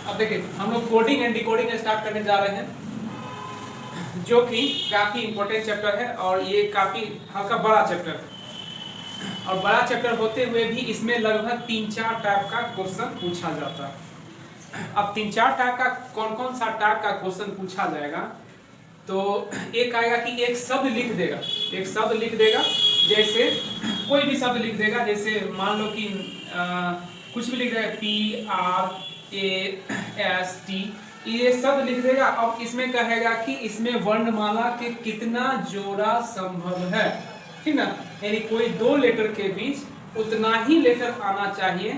अब देखिए हम लोग कोडिंग एंड डिकोडिंग स्टार्ट करने जा रहे हैं, जो कि काफ़ी इंपॉर्टेंट चैप्टर है और ये काफ़ी हल्का बड़ा चैप्टर है। और बड़ा चैप्टर होते हुए भी इसमें लगभग 3-4 टाइप का क्वेश्चन पूछा जाता है। अब 3-4 टाइप का कौन कौन सा टाइप का क्वेश्चन पूछा जाएगा, तो एक आएगा कि एक शब्द लिख देगा, एक शब्द लिख देगा, जैसे कोई भी शब्द लिख देगा, जैसे मान लो कि कुछ भी लिख देगा PRAST, ये शब्द लिख देगा। अब इसमें कहेगा कि इसमें वर्णमाला के कितना जोड़ा संभव है, ठीक ना, यानी कोई दो लेटर के बीच उतना ही लेटर आना चाहिए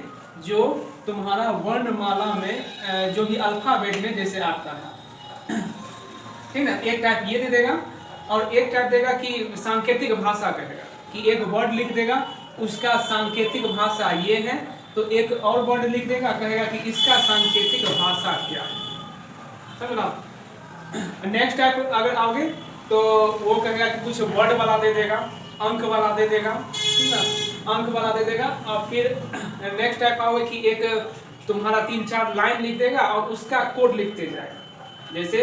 जो तुम्हारा वर्णमाला में जो भी अल्फाबेट में जैसे आता है, ठीक ना। एक टाइप ये दे देगा और एक टाइप देगा कि सांकेतिक भाषा कहेगा कि एक वर्ड लिख देगा, उसका सांकेतिक भाषा ये है, तो एक और वर्ड लिख देगा, कहेगा कि इसका सांकेतिक भाषा क्या है, समझ। नेक्स्ट टाइप अगर आओगे तो वो कहेगा कि कुछ वर्ड वाला दे देगा, अंक वाला दे देगा, ठीक ना, अंक वाला दे देगा। और फिर नेक्स्ट टाइप आओगे कि एक तुम्हारा 3-4 लाइन लिख देगा और उसका कोड लिखते जाएगा, जैसे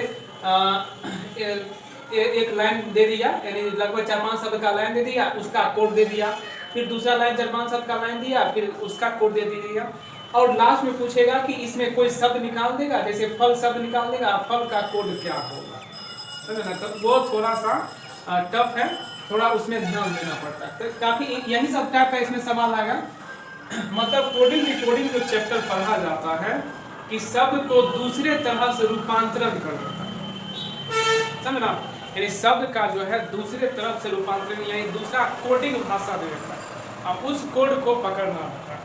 एक लाइन दे दिया, यानी लगभग 4-5 शब्द का लाइन दे दिया, उसका कोड दे दिया, फिर दूसरा लाइन 4-5 शब्द का लाइन दिया, फिर उसका कोड दे दिया, और लास्ट में पूछेगा कि इसमें कोई शब्द निकाल देगा, जैसे फल शब्द निकाल देगा, फल का कोड क्या होगा, समझे ना। तो वो थोड़ा सा टफ है, थोड़ा उसमें ध्यान देना पड़ता है। तो काफी यही सब टाइप का इसमें सवाल आएगा। मतलब कोडिंग डिकोडिंग जो चैप्टर पढ़ा जाता है कि शब्द को दूसरे तरह से रूपांतरण कर देता है, समझना, यानी शब्द का जो है दूसरे तरफ से रूपांतरण, यानी दूसरा कोडिंग भाषा दे देता है, अब उस कोड को पकड़ना होता है।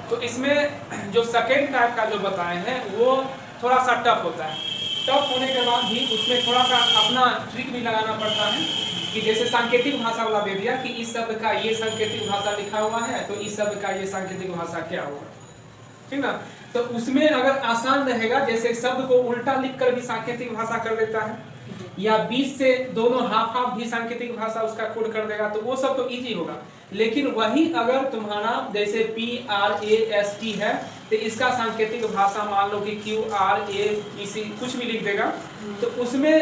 तो इसमें जो सेकेंड टाइप का जो बताए हैं वो थोड़ा सा टफ होता है। टफ होने के बाद भी उसमें थोड़ा सा अपना ट्रिक भी लगाना पड़ता है, कि जैसे सांकेतिक भाषा वाला दे दिया कि इस शब्द का ये सांकेतिक भाषा लिखा हुआ है, तो इस शब्द का ये सांकेतिक भाषा क्या होगा, ठीक ना। तो उसमें अगर आसान रहेगा, जैसे शब्द को उल्टा लिखकर भी सांकेतिक भाषा कर देता है, या बीच से दोनों हाफ हाफ भी सांकेतिक भाषा उसका कोड कर देगा, तो वो सब तो इजी होगा। लेकिन वही अगर तुम्हारा जैसे PRAST है, तो इसका सांकेतिक भाषा मान लो कि QRAEC कुछ भी लिख देगा, तो उसमें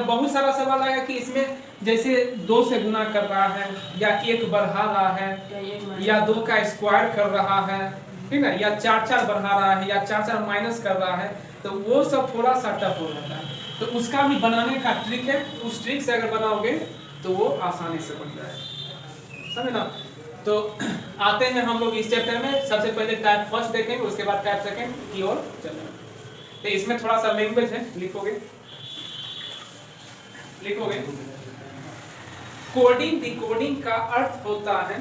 बहुत सारा सवाल आएगा कि इसमें जैसे 2 से गुना कर रहा है, या 1 बढ़ा रहा है, या 2 का स्क्वायर कर रहा है, ठीक है, या 4-4 बढ़ा रहा है, या 4-4 माइनस कर रहा है, तो वो सब थोड़ा सा टफ हो जाता है। तो उसका भी बनाने का ट्रिक है, उस ट्रिक से अगर बनाओगे तो वो आसानी से बन जाएगा, समझे ना। तो आते हैं हम लोग इस चैप्टर में, सबसे पहले टाइप फर्स्ट देखेंगे, उसके बाद टाइप सेकंड की ओर चलेंगे। तो इसमें थोड़ा सा लैंग्वेज है, लिखोगे कोडिंग डिकोडिंग का अर्थ होता है,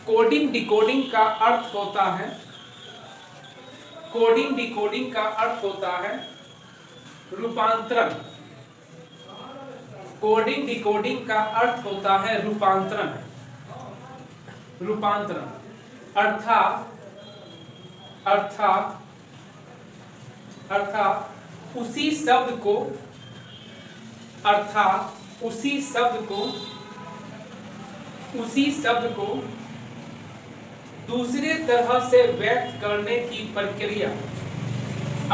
कोडिंग डिकोडिंग का अर्थ होता है, कोडिंग डिकोडिंग का अर्थ होता है रूपांतरण। कोडिंग डिकोडिंग का अर्थ होता है रूपांतरण, रूपांतरण अर्थात उसी शब्द को दूसरे तरह से व्यक्त करने की प्रक्रिया,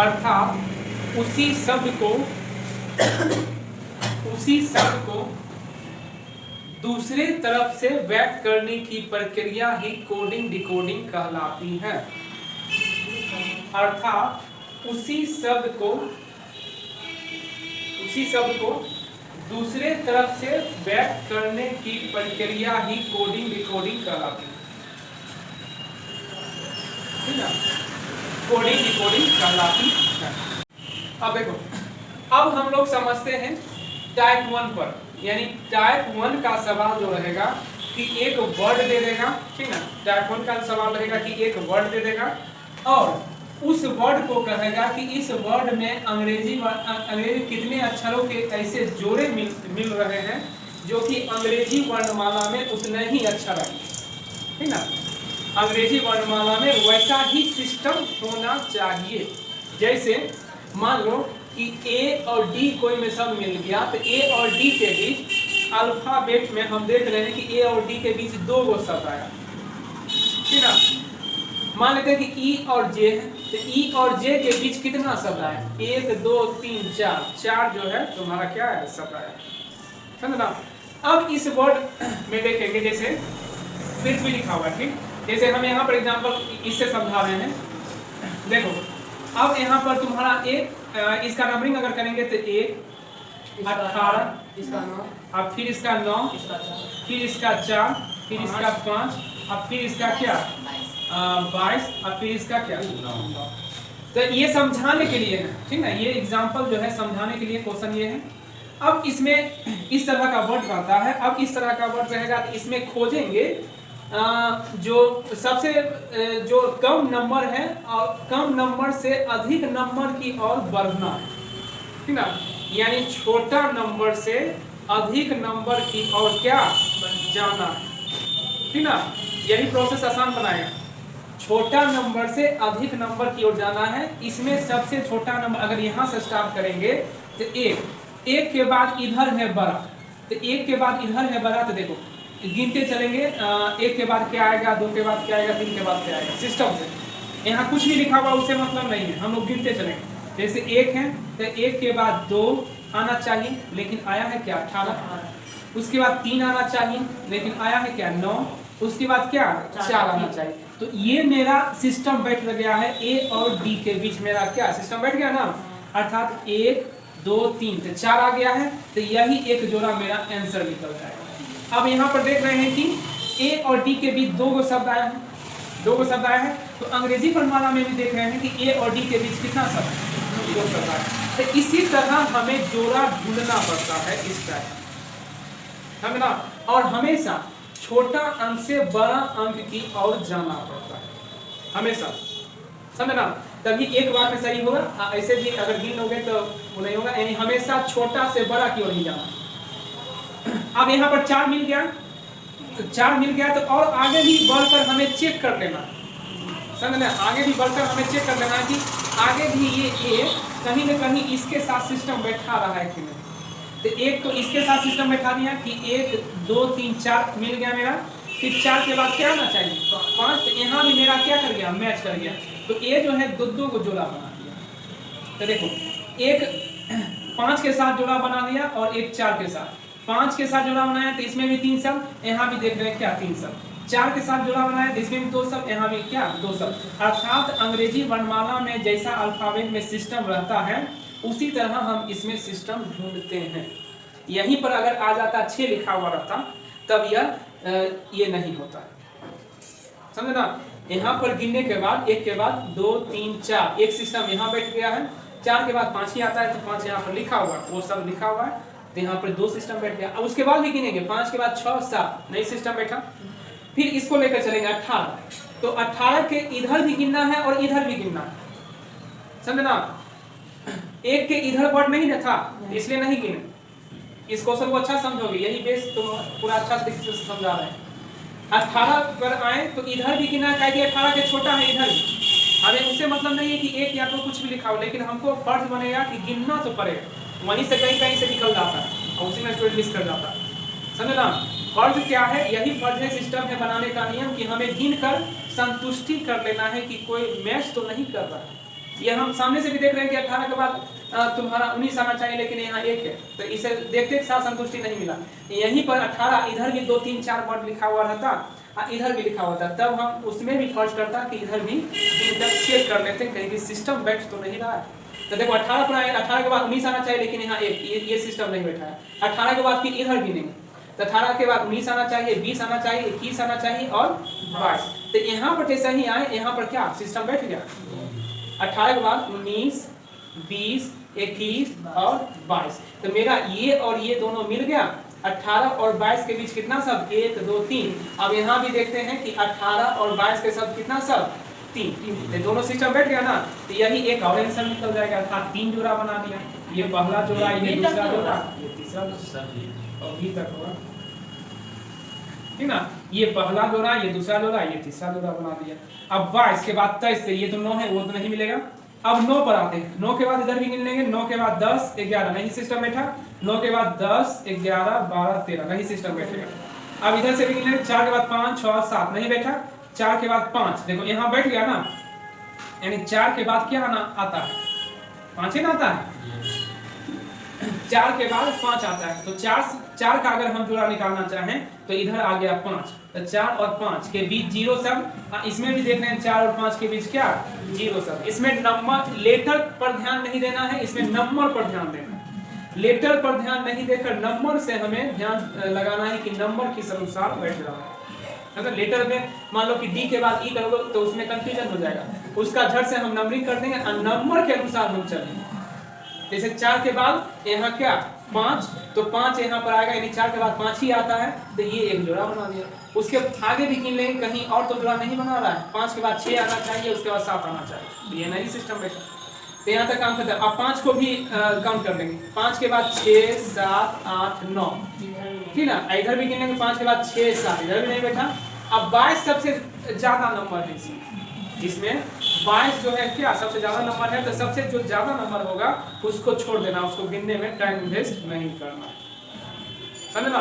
अर्थात उसी शब्द को दूसरे तरफ से व्यक्त करने की प्रक्रिया ही कोडिंग डिकोडिंग कहलाती है। अर्थात उसी शब्द को दूसरे तरफ से व्यक्त करने की प्रक्रिया ही कोडिंग डिकोडिंग कहलाती है, ठीक है, कोडिंग डिकोडिंग कहलाती है। अब देखो, अब हम लोग समझते हैं टाइप 1 पर, यानी टाइप 1 का सवाल जो रहेगा कि एक वर्ड दे देगा, ठीक ना। टाइप 1 का सवाल रहेगा कि एक वर्ड दे देगा और उस वर्ड को कहेगा कि इस वर्ड में अंग्रेजी कितने अक्षरों के ऐसे जोड़े मिल रहे हैं जो कि अंग्रेजी वर्णमाला में उतने ही अक्षर आएंगे, ठीक ना। अंग्रेजी वर्णमाला में वैसा ही सिस्टम होना चाहिए। जैसे मान लो कि A और D कोई में शब्द मिल गया, तो A और D के बीच अल्फाबेट में हम देख रहे हैं कि A और D के बीच 2 शब्द आया, ठीक है। मान लेते हैं कि ई और जे है, तो ई और जे के बीच कितना शब्द आया? 1 2 3 4, 4 जो है तुम्हारा क्या है? शब्द आया, समझना। अब इस वर्ड में देखेंगे, जैसे पृथ्वी लिखा हुआ है, ठीक, जैसे हम यहाँ पर एग्जांपल इससे समझा रहे हैं। देखो अब यहाँ पर तुम्हारा एक इसका नंबरिंग अगर करेंगे तो 1 18, इसका 9, अब फिर इसका 9, इसका 4, फिर इसका 4, फिर इसका 5, अब फिर इसका क्या 22, अब फिर इसका क्या 9। तो ये समझाने के लिए है, ठीक ना, ये एग्जांपल जो है समझाने के लिए क्वेश्चन ये है। अब इसमें इस तरह का वर्ड रहता है, अब इस तरह का वर्ड रहेगा तो इसमें खोजेंगे जो सबसे जो कम नंबर है और कम नंबर से अधिक नंबर की ओर बढ़ना है, ठीक ना, यानी छोटा नंबर से अधिक नंबर की ओर क्या जाना है, ठीक ना, यही प्रोसेस आसान बनाएगा। छोटा नंबर से अधिक नंबर की ओर जाना है। इसमें सबसे छोटा नंबर अगर यहाँ से स्टार्ट करेंगे तो 1 के बाद इधर है बड़ा, तो 1 के बाद इधर है बड़ा, तो देखो गिनते चलेंगे, 1 के बाद क्या आएगा, 2 के बाद क्या आएगा, 3 के बाद क्या आएगा, सिस्टम से। यहाँ कुछ भी लिखा हुआ उससे मतलब नहीं है, हम लोग गिनते चलेंगे। जैसे 1 है तो 1 के बाद 2 आना चाहिए, लेकिन आया है क्या 18। उसके बाद 3 आना चाहिए, लेकिन आया है क्या 9। उसके बाद क्या 4 आना चाहिए। तो ये मेरा सिस्टम बैठ गया है, ए और डी के बीच मेरा क्या सिस्टम बैठ गया ना, अर्थात 1 2 3 तो 4 आ गया है। तो यही एक जोड़ा मेरा आंसर निकल जाएगा। अब यहाँ पर देख रहे हैं कि ए और डी के बीच 2 गो शब्द आया है, 2 गो शब्द आया है। तो अंग्रेजी वर्णमाला में भी देख रहे हैं कि ए और डी के बीच कितना शब्द, 2 शब्द आया है। तो इसी तरह हमें जोड़ा ढूंढना पड़ता है इस टाइप, समझना, और हमेशा छोटा अंक से बड़ा अंक की ओर जाना पड़ता है, हमेशा, समझना, तभी एक बार में सही होगा। ऐसे भी अगर गिन लोगे तो वो नहीं होगा, यानी हमेशा छोटा से बड़ा की ओर ही जाना। अब यहाँ पर 4 मिल गया, तो 4 मिल गया तो और आगे भी बढ़कर हमें चेक कर लेना, समझना, आगे भी बढ़कर हमें चेक कर लेना कि आगे भी ये कहीं न कहीं इसके साथ सिस्टम बैठा रहा है कि नहीं। तो एक तो इसके साथ सिस्टम बैठा दिया कि 1 2 3 4 मिल गया मेरा, फिर 4 के बाद क्या आना चाहिए 5, तो यहाँ भी मेरा क्या कर गया, मैच कर गया। तो ये जो है 2 को जोड़ा बना दिया। तो देखो एक 5 के साथ जोड़ा बना दिया और एक 4 के साथ, 5 के साथ जोड़ा बनाया तो इसमें भी 3 शब्द, यहाँ भी देख रहे हैं क्या 3 शब्द। 4 के साथ जोड़ा बनाया तो इसमें भी 2 शब्द, यहाँ भी क्या 2 शब्द। अर्थात अंग्रेजी वर्णमाला में जैसा अल्फाबेट में सिस्टम रहता है उसी तरह हम इसमें सिस्टम ढूंढते हैं। यहीं पर अगर आ जाता 6 लिखा हुआ रहता तब ये नहीं होता, समझना। यहाँ पर गिनने के बाद 1 के बाद 2 3 4 एक सिस्टम यहाँ बैठ गया है, 4 के बाद 5 ही आता है तो 5 यहाँ पर लिखा हुआ है, वो सब लिखा हुआ है, तो यहाँ पर 2 सिस्टम बैठ गया। अब उसके बाद भी गिनेंगे 5 के बाद 6 7 नई सिस्टम बैठा, फिर इसको लेकर चलेंगे 18, तो 18 के इधर भी गिनना है और इधर भी गिनना है, समझना। 1 के इधर वर्ड नहीं ना था इसलिए नहीं गिने। इस क्वेश्चन को अच्छा समझोगे, यही बेस तो पूरा अच्छा से समझा रहे हैं। 18 पर आए तो इधर भी गिना है कि 18 के छोटा है इधर भी, हमें उससे मतलब नहीं है कि 1 या 2 कुछ भी लिखा हो, लेकिन हमको फर्ज बनेगा कि गिनना तो पड़ेगा। वहीं से कहीं से निकल जाता है और उसी में स्टूडेंट मिस कर जाता है, समझना। फर्ज क्या है, यही फर्ज है, सिस्टम है बनाने का नियम कि हमें गिन कर संतुष्टि कर लेना है कि कोई मैच तो नहीं कर रहा है। ये हम सामने से भी देख रहे हैं कि 18 के बाद तुम्हारा 19 आना चाहिए, लेकिन यहाँ 1 है, तो इसे देखते साथ संतुष्टि नहीं मिला। यहीं पर 18 इधर भी 2 3 4 वर्ड लिखा हुआ रहता और इधर भी लिखा हुआ था, तब हम उसमें भी फर्ज करता कि इधर भी चेक कर लेते कहीं कि सिस्टम बैठ तो नहीं रहा है। तो देखो 18 पर आए, 18 के बाद 19 आना चाहिए, लेकिन यहाँ 1 ये सिस्टम नहीं बैठा है। 18 के बाद फिर इधर गिनेंगे तो 18 के बाद 19 आना चाहिए, 20 आना चाहिए, 21 आना चाहिए और 22। तो यहाँ पर जैसे ही आए यहाँ पर क्या सिस्टम बैठ गया। 18 के बाद 19 20 21 और 22, तो मेरा ये और ये दोनों मिल गया। 18 और 22 के बीच कितना शब्द 1 2 3। अब यहाँ भी देखते हैं कि 18 और 22 के शब्द कितना शब्द 3, तो दोनों सिस्टम बैठ गया ना, तो यही एक और आंसर निकल जाएगा। अर्थात 3 जोड़ा बना दिया, ये पहला जोड़ा, ये दूसरा जोड़ा, ये तीसरा जोड़ा, अभी तक होगा ठीक ना। ये पहला जोड़ा, ये दूसरा जोड़ा, ये तीसरा जोड़ा बना दिया। अब 22 के बाद 23, ये तो 9 है, वो तो नहीं मिलेगा। अब 9 पर आते हैं, 9 के बाद इधर भी गिन लेंगे, 9 के बाद 10 11 नहीं सिस्टम बैठा, 9 के बाद 10 11 12 13 नहीं सिस्टम बैठेगा। अब इधर से भी गिन लेंगे, 4 के बाद 5 6 7 नहीं बैठा, 4 के बाद 5, देखो यहाँ बैठ गया ना, यानी 4 के बाद क्या आना आता है, 5 ही ना आता है, 4 के बाद 5 आता है। तो 4 का अगर हम जोड़ा निकालना चाहें तो इधर आ गया 5, तो 4 और 5 के बीच जीरो सब, इसमें भी देख रहे हैं 4 और 5 के बीच क्या जीरो सब। इसमें नंबर लेटर पर ध्यान नहीं देना है, इसमें नंबर पर ध्यान देना है। लेटर पर ध्यान नहीं देकर नंबर से हमें ध्यान लगाना है कि नंबर किस अनुसार बैठ रहा है। अगर लेटर में मान लो कि डी के बाद ई करोगे तो उसमें कंफ्यूजन हो जाएगा, उसका झट से हम नंबरिंग कर देंगे और नंबर के अनुसार हम चलेंगे। जैसे 4 के बाद यहाँ क्या 5, तो 5 यहाँ पर आएगा, यानी 4 के बाद 5 ही आता है, तो ये एक जोड़ा बना दिया। उसके आगे भी गिन लेंगे, कहीं और तो जोड़ा नहीं बना रहा है। 5 के बाद 6 आना चाहिए, उसके बाद 7 आना चाहिए, तो ये नहीं सिस्टम बैठा। तो यहाँ तक काम करते हैं। अब 5 को भी काउंट कर लेंगे, 5 के बाद 6 7 8 9, ठीक ना। इधर भी गिनेंगे 5 के बाद 6 7, इधर भी नहीं बैठा। अब 22 सबसे ज्यादा नंबर है इसमें 22 जो है क्या सबसे ज्यादा नंबर है, तो सबसे जो ज्यादा नंबर होगा उसको छोड़ देना, उसको गिनने में टाइम वेस्ट नहीं करना, समझना।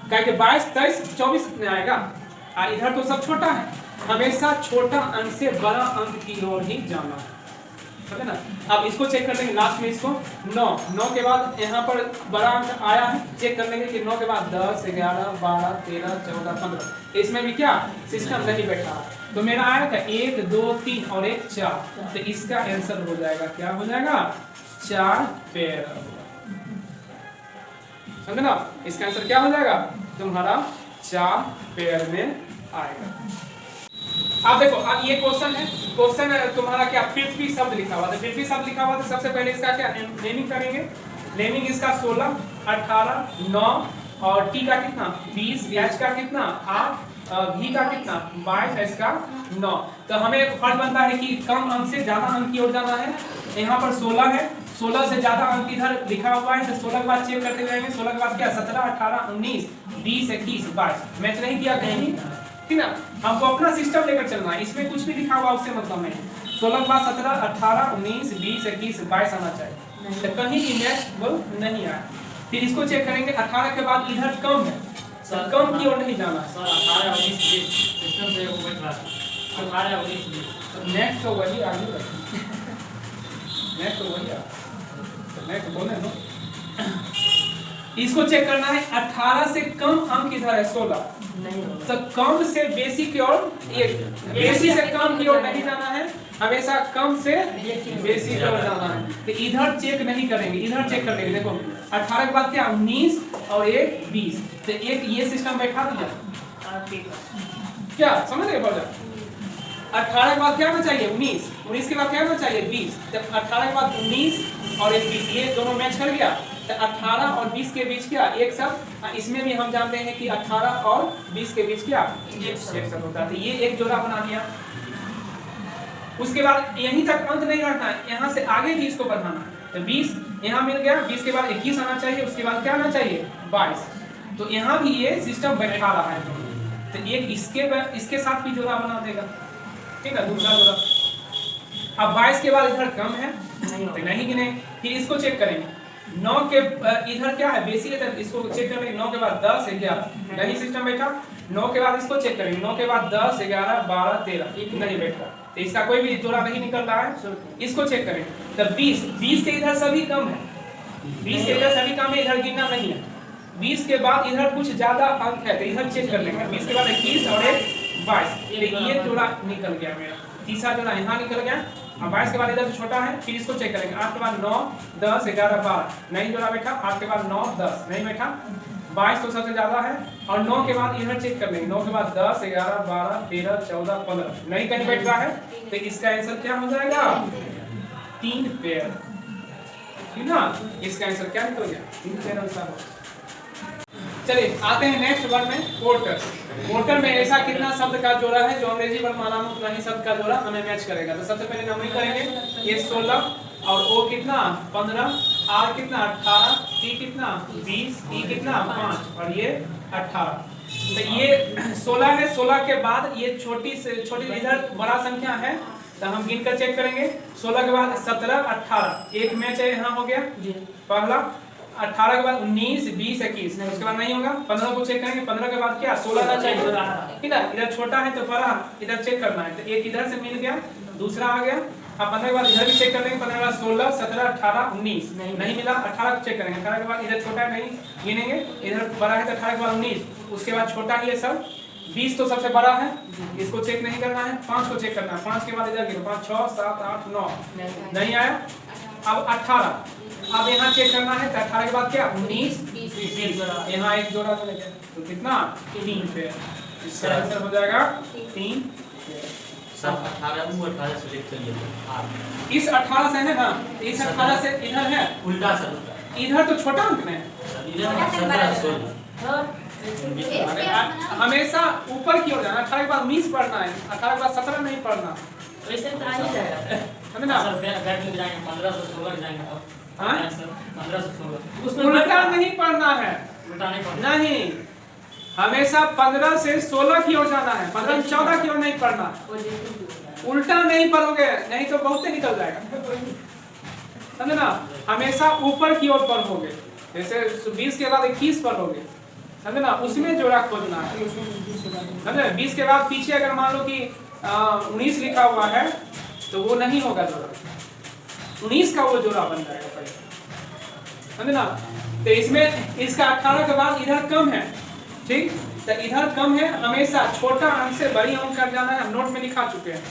क्या कि 22 23 24 में आएगा, और इधर तो सब छोटा है, हमेशा छोटा अंक से बड़ा अंक की ओर ही जाना है, समझे ना। अब इसको चेक कर लेंगे लास्ट में, इसको 9 के बाद यहाँ पर बड़ा अंक आया है, चेक कर लेंगे कि 9 के बाद 10 11 12 13 14 15, इसमें भी क्या सिस्टम नहीं बैठा। तो मेरा आया था 1 2 3 और 1 4, तो इसका आंसर हो जाएगा क्या हो जाएगा 4 पेयर, समझे ना। इसका आंसर क्या हो जाएगा तुम्हारा 4 पेयर में आएगा। अब देखो, अब ये क्वेश्चन है, क्वेश्चन तुम्हारा क्या पृथ्वी शब्द लिखा हुआ था, पृथ्वी शब्द लिखा हुआ था। सबसे पहले इसका क्या नेमिंग करेंगे, नेमिंग इसका 16 18 9 और टी का कितना 20, एच का कितना 8, भी का कितना 22, इसका 9। तो हमें फर्ज बनता है कि कम अंक से ज्यादा अंक की ओर जाना है। यहाँ पर 16 है, 16 से ज्यादा अंक इधर लिखा हुआ है, तो 16 के बाद चेक करते जाएंगे। 16 के बाद क्या 17 18 19 20 21 22, मैच नहीं किया कहीं, ठीक ना। हमको अपना सिस्टम लेकर चलना है, इसमें कुछ भी लिखा हुआ उससे मतलब नहीं। 16 के बाद 17 18 19 20 21 22 आना चाहिए, तो कहीं भी मैच वो नहीं आया। फिर इसको चेक करेंगे, 18 के बाद इधर कम है, कम की ओर नहीं जाना है सर। 18 19 20 सिस्टम से वो बैठ रहा है, 18 19 20, नेक्स्ट तो वही आगे रखें, नेक्स्ट तो वही आ, तो नेक्स्ट बोले ना। इसको चेक करना है, 18 से कम अंक इधर है 16, तो कम से बेसी की ओर, बेसी से कम की ओर नहीं जाना है, हमेशा कम से बेसी की ओर जाना है। तो इधर चेक नहीं करेंगे, इधर चेक कर लेंगे। देखो 18 के बाद क्या 19 और 1 20, तो एक ये सिस्टम बैठा दिया, क्या समझ गए बजा। 18 के बाद क्या होना चाहिए 19, 19 के बाद क्या होना चाहिए 20, जब 18 के बाद 19 और 1 20 ये दोनों मैच कर गया, तो 18 और 20 के बीच क्या एक सब। इसमें भी हम जानते हैं कि 18 और 20 के बीच क्या एक सब होता है, तो ये एक जोड़ा बना दिया। उसके बाद यहीं तक अंत नहीं रहता है, यहाँ से आगे भी इसको बढ़ाना है। तो 20 यहाँ मिल गया, 20 के बाद 21 आना चाहिए, उसके बाद क्या आना चाहिए 22, तो यहाँ भी ये सिस्टम बैठा रहा है। तो एक इसके साथ भी जोड़ा बना देगा, ठीक है, दूसरा जोड़ा। अब 22 के बाद इधर कम है तो नहीं गिने, फिर इसको चेक करेंगे। 9 के इधर क्या है बेसी है, तो इसको चेक करेंगे। 9 के बाद 10 11 नहीं सिस्टम बैठा। 9 के बाद इसको चेक करेंगे, 9 के बाद 10 11 12 13 नहीं बैठा, तो इसका कोई भी जोड़ा नहीं निकल रहा है। इसको चेक करेंगे, तो 20 से इधर सभी कम है, 20 से इधर सभी कम है, इधर गिनना नहीं है। 20 के बाद इधर कुछ ज्यादा अंक है, तो इधर चेक कर लेंगे। 20 के बाद 21 और 22, ये जोड़ा निकल गया मेरा, तीसरा जोड़ा यहाँ निकल गया। अब 22 के बाद इधर छोटा है, फिर इसको चेक करेंगे। 8 के बाद 9 10 11 12 नहीं जोड़ा बैठा, 8 के बाद 9 10 नहीं बैठा, 22 तो सबसे ज्यादा है। और 9 के बाद इधर चेक कर लेंगे, 9 के बाद 10 11 12 13 14 15 नहीं कहीं बैठ रहा है, तो इसका आंसर क्या हो जाएगा 3 पेयर, ठीक ना। इसका आंसर क्या निकल गया 3 पेयर आंसर। चलिए आते हैं नेक्स्ट वर्ड में, पोर्टर। पोर्टर में ऐसा कितना शब्द का जोड़ा है जो अंग्रेजी वर्णमाला में उतना ही शब्द का जोड़ा हमें मैच करेगा। तो सबसे पहले नंबरिंग करेंगे, ये 16 और ओ कितना 15, आर कितना 18, टी कितना 20, ई कितना 5 और ये 18। तो ये 16 है, 16 के बाद ये छोटी से छोटी इधर बड़ा संख्या है, तो हम गिन कर चेक करेंगे। 16 के बाद 17 18 एक मैच है यहाँ हो गया पहला, 18 के बाद 19 20 21, उसके बाद नहीं होगा। 15 को चेक करेंगे, 15 के बाद क्या 16 का चाहिए, ठीक है। इधर छोटा है तो बड़ा, इधर चेक करना है, तो एक इधर से मिल गया, दूसरा आ गया। अब 15 के बाद इधर भी चेक कर लेंगे, 15 के बाद 16 17 18 19 नहीं मिला। 18 को चेक करेंगे, 18 के बाद इधर छोटा है नहीं गिनेंगे, इधर बड़ा है तो 18 के बाद 19, उसके बाद छोटा ही है सब। 20 तो सबसे बड़ा है, इसको चेक नहीं करना है। 5 को चेक करना है, 5 के बाद इधर गिनो, 5 6 7 8 9 नहीं आया। अब 18, अब यहाँ चेक करना है, तो 18 के बाद क्या 19 20, यहाँ एक जोड़ा तो लेंगे, तो कितना 3 पेयर, इसका आंसर हो जाएगा 3 सब 18 सेलेक्ट करिए। इस 18 से है ना, इस 18 से इधर है उल्टा सर, इधर तो छोटा अंक है, हमेशा ऊपर की ओर जाना। 18 के बाद 19 पढ़ना है, 18 के बाद 17 नहीं पढ़ना, वैसे तो आ ही जाएगा है ना। सर बैठ में जाएंगे 15 से 16 जाएंगे तो हां 15 से 16 उसमें उल्टा नहीं पढ़ना है, उल्टा नहीं पढ़ना नहीं, हमेशा 15 से 16 की ओर जाना है, 15 से 14 की ओर नहीं पढ़ना। उल्टा नहीं पढ़ोगे नहीं तो बहुत निकल जाएगा, समझे ना। हमेशा ऊपर की ओर पढ़ोगे, जैसे 20 के बाद 21 पढ़ोगे, समझे ना, उसमें जोड़ा खोजना है, समझे। 20 के बाद पीछे अगर मान लो कि 19 लिखा हुआ है तो वो नहीं होगा जोड़ा, 19 का वो जोड़ा बन जाएगा पहले, समझे ना। तो इसमें इसका 18 के बाद इधर कम है, ठीक, तो इधर कम है, हमेशा छोटा अंक से बड़ी अंक कर जाना है, हम नोट में लिखा चुके हैं।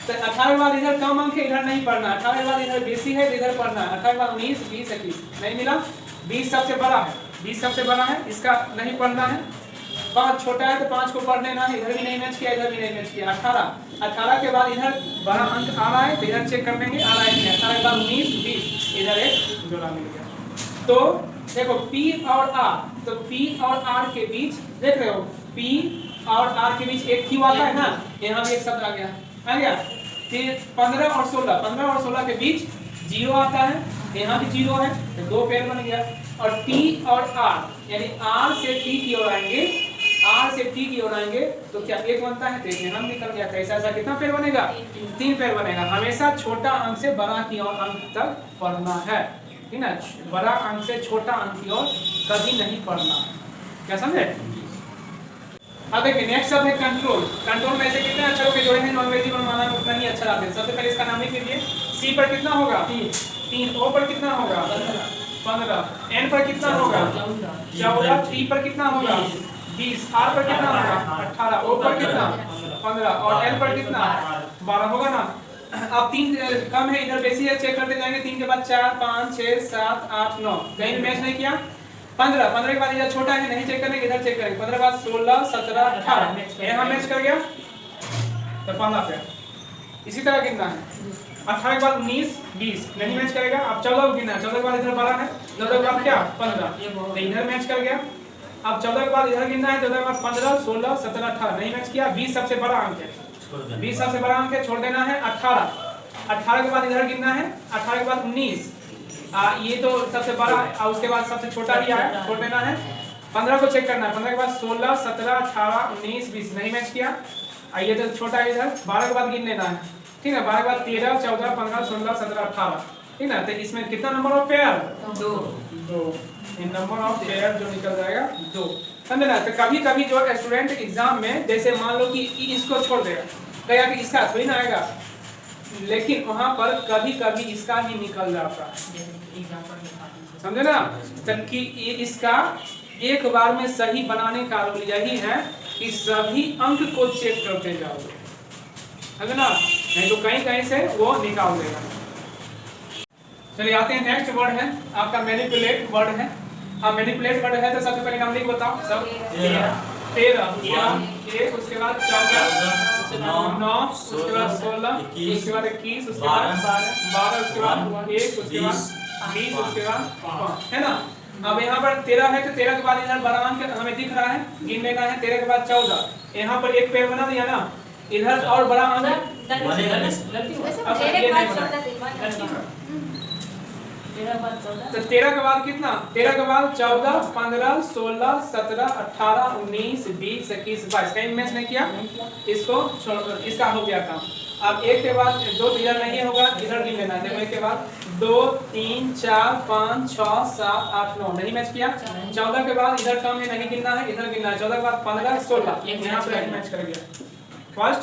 तो 18 के बाद इधर कम अंक है, इधर नहीं पढ़ना। 18 के बाद इधर बेसी है, इधर पढ़ना है। 18 के बाद 19 20 21 नहीं मिला। 20 सबसे बड़ा है, 20 सबसे बड़ा है, इसका नहीं पढ़ना है। 5 छोटा है तो 5 को पढ़ लेना है, इधर भी नहीं मैच किया, इधर भी नहीं मैच किया। 18 के बाद इधर बड़ा अंक आ रहा है तो इधर चेक कर लेंगे, आ रहा है नहीं। 18 के बाद 19 20 इधर एक जोड़ा मिल गया। तो देखो P और R, तो P और R के बीच देख रहे हो, P और R के बीच एक क्यू आता है ना, यहाँ भी एक शब्द आ गया। फिर 15 और 16 के बीच 0 आता है, यहाँ भी 0 है, तो 2 पेयर बन गया। और T और R, यानी R से T की ओर आएंगे, R से T की ओर आएंगे तो क्या एक बनता है, तो एक यहाँ निकल गया। कैसा ऐसा कितना पेयर बनेगा, 3 पेयर बनेगा। हमेशा छोटा अंक से बड़ा की ओर अंक तक पढ़ना है, ठीक ना। बड़ा अंक से छोटा अंक की ओर कभी नहीं पढ़ना, क्या समझे। अब देखिए नेक्स्ट शब्द है कंट्रोल। कंट्रोल में से कितने अक्षरों के जोड़े हैं अंग्रेजी में माना उतना ही अच्छा आता है। सबसे पहले इसका नाम लिख लीजिए। C पर कितना होगा 3, O पर कितना होगा 15, N पर कितना होगा 14, T पर कितना होगा 20, R पर कितना होगा 18, O पर कितना 15 और L पर कितना 12 होगा ना। अब 3 कम है, इधर बेसी है, चेक करते जाएंगे। 3 के बाद 4 5 6 7 8 9 कहीं भी मैच नहीं किया। 15 के बाद इधर छोटा है नहीं चेक करेंगे, इधर चेक करेंगे। 15 के बाद 16 17 18 यहाँ मैच कर गया तो पहला पेयर। इसी तरह गिनना है। 18 के बाद 19 20 नहीं मैच करेगा। अब 14 को गिनना है। 14 के बाद इधर बड़ा है, 14 के बाद क्या 15 तो इधर मैच कर गया। अब 14 के बाद इधर गिनना है, 14 के बाद 15 16 17 18 नहीं मैच किया। 20 सबसे बड़ा अंक है, 20 सबसे बड़ा अंक है, छोड़ देना है। 18 के बाद इधर गिनना है, 18 के बाद 19 ये तो सबसे बड़ा है और उसके बाद सबसे छोटा भी है, छोड़ देना है। 15 को चेक करना है। 15 के बाद 16 17 18 19 20 नहीं मैच किया। ये तो छोटा है इधर। 12 के बाद गिन लेना है, ठीक है। 12 के बाद 13 14 15 16 17 18, ठीक ना। तो इसमें कितना number of pair 2 in number of pair जो निकल जाएगा 2, समझे ना। तो कभी कभी जो स्टूडेंट एग्जाम में जैसे मान लो कि इसको छोड़ देगा, कहेगा कि इसका थोड़ी ना आएगा, लेकिन वहां पर कभी कभी इसका ही निकल जाता है, समझे ना। कि इसका एक बार में सही बनाने का रूल यही है कि सभी अंक को चेक करते जाओगे, समझे ना, नहीं तो कहीं कहीं से वो निकाल देगा। चलिए आते हैं नेक्स्ट वर्ड है आपका मैनिपुलेट वर्ड है। अब मैनिपुलेट वर्ड है तो सबसे पहले नाम लिख बताओ सब 13 उसके बाद 14 9 उसके बाद 16 उसके बाद 21 उसके बाद 12 उसके बाद 1 उसके बाद 20 उसके बाद 5, है ना। अब यहाँ पर 13 है तो 13 के बाद इधर बड़ा अंक हमें दिख रहा है, गिन लेना है। 13 के बाद 14, यहाँ पर एक पेड़ बना दिया ना, इधर और बड़ा अंक तो 13 के बाद कितना, 13 के बाद 14 15 16 17 18 19 20 21 22 कहीं मैच नहीं किया, इसको इसका हो गया काम। अब एक के बाद 2 इधर नहीं होगा, इधर गिन लेना है। देखो एक के बाद 2 3 4 5 6 7 8 9 नहीं मैच किया। 14 के बाद इधर कम है नहीं गिनना है, इधर गिनना है। 14 के बाद 15 16 यहाँ पे मैच कर गया फर्स्ट।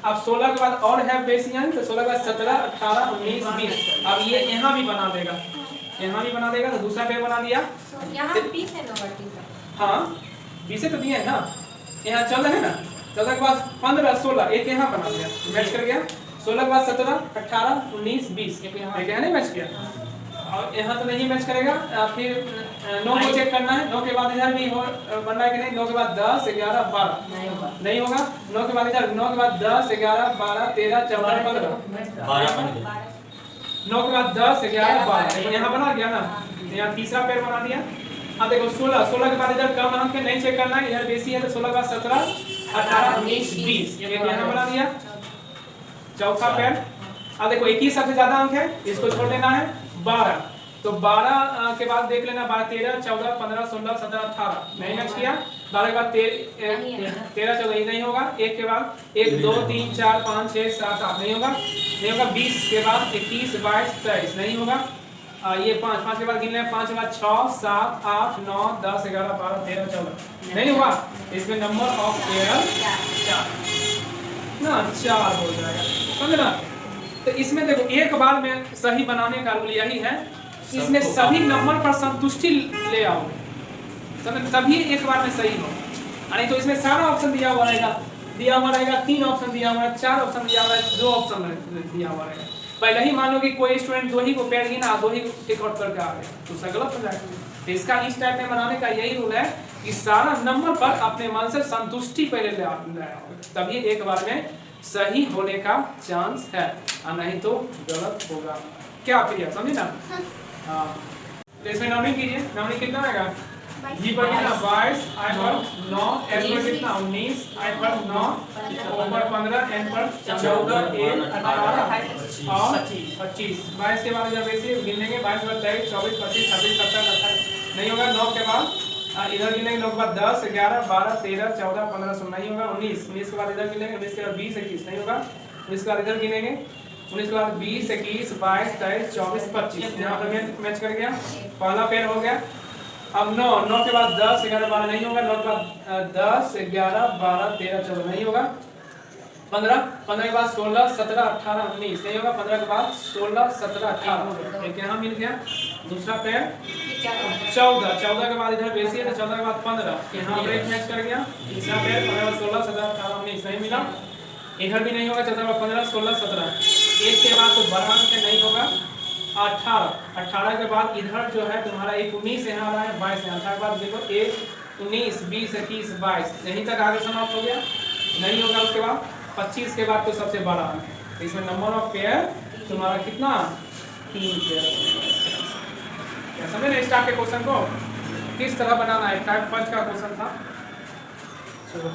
अब 16 के बाद और है बेसियन, तो 16 के बाद 17 18 19 20। अब ये यहाँ भी बना देगा, यहाँ भी बना देगा, तो दूसरा पेड़ बना दिया। यहाँ 20 है नंबर हाँ 20 तो दिए है ना, यहाँ 14 है ना। 14 के बाद 15 16 एक यहाँ बना दिया, मैच कर गया। 16 के बाद 17 18 19 20 एक यहाँ नहीं मैच किया। और यहाँ तो नहीं मैच करेगा। फिर 9 को चेक करना है। 9 के बाद इधर भी हो बनना है कि नहीं। 9 के बाद 10 11 12 नहीं होगा। 9 के बाद इधर 9 के बाद 10 11 12 13 14 15 12 बन गए। 9 के बाद 10 11 12 यहाँ बना गया ना। यहाँ तीसरा पेड़ बना दिया। अब देखो 16 के बाद इधर कम अंक है नहीं चेक करना है, इधर बेसी है तो 16 के बाद 17 18 19 20 एक यहाँ बना दिया चौथा पेड़। अब देखो 21 सबसे ज्यादा अंक है, इसको छोड़ देना है 12। तो 12 के बाद देख लेना 12 13 14 15 16 17 18 नहीं मैच किया। 12 के बाद 13 14 ये नहीं होगा। 1 के बाद 1 2 3 4 5 6 7 8 नहीं होगा। 20 के बाद 21 22 23 नहीं होगा। ये 5 के बाद गिन लें। 5 के बाद 6 7 8 9 10 11 12 13 14 नहीं होगा। इसमें नंबर ऑफ पेयर 4 ना 4 हो जाएगा, समझना। तो इसमें देखो एक बार में सही बनाने का रूल यही है, इसमें सभी नंबर पर संतुष्टि ले आओ, समझ, तभी एक बार में सही हो। नहीं तो इसमें सारा ऑप्शन दिया हुआ रहेगा 3 ऑप्शन दिया हुआ है, 4 ऑप्शन दिया हुआ है, 2 ऑप्शन दिया हुआ रहेगा। पहले ही मान लो कि कोई स्टूडेंट 2 ही को पेड़ गिना 2 ही टिक आउट करके आ गया तो उसका गलत हो जाएगा। तो इसका इस टाइप में बनाने का यही रूल है कि सारा नंबर पर अपने मन से संतुष्टि पहले ले आओ, तभी एक बार में सही होने का चांस है, और नहीं तो गलत होगा। क्या प्रिया समझे ना। हाँ तो इसमें नंबरिंग कीजिए। नंबरिंग कितना आएगा? जी पर कितना 22, आई पर 9, एस पर कितना 19, आई पर 9, ओ पर 15, एन पर 14, ए 18 और 25। 22 के बाद जब ऐसे गिनेंगे 22 के बाद 23 24 25 26 27 28 नहीं होगा। 9 के बाद इधर गिनेंगे 9 के बाद 10 11 12 13 14 15 16 नहीं होगा। 19 के बाद इधर गिनेंगे 19 के बाद 20 21 नहीं होगा। 19 के बाद इधर गिनेंगे 19 के बाद 20 21 22 23 24 25 यहाँ पर मैच कर गया, पहला पेड़ हो गया। अब 9 के बाद 10 11 12 नहीं होगा। 9 के बाद 10 11 12 13 14 नहीं होगा। 15 के बाद 16 17 18 19 नहीं होगा। 15 के बाद 16 17 18 एक यहाँ मिल गया दूसरा पेड़। 14 के बाद इधर बेसी है तो 14 के बाद 15 यहाँ ब्रेक मैच कर गया तीसरा पेड़। 15 के बाद 16 17 18 19 नहीं मिला, इधर भी नहीं होगा। 14 के बाद 15 16 17 एक के बाद तो बड़ा अंक नहीं होगा। 18 के बाद इधर जो है तुम्हारा एक 19 यहाँ आ रहा है 22 यहाँ। 18 के बाद देखो 1 19 20 21 22 यहीं तक आगे समाप्त हो गया, नहीं होगा। उसके बाद 25 के बाद तो सबसे बड़ा अंक है, तो इसमें नंबर ऑफ पेयर तुम्हारा कितना 3 पेयर। समझे ना स्टार्ट के क्वेश्चन को किस तरह बनाना है, टाइप 5 का क्वेश्चन था। चलो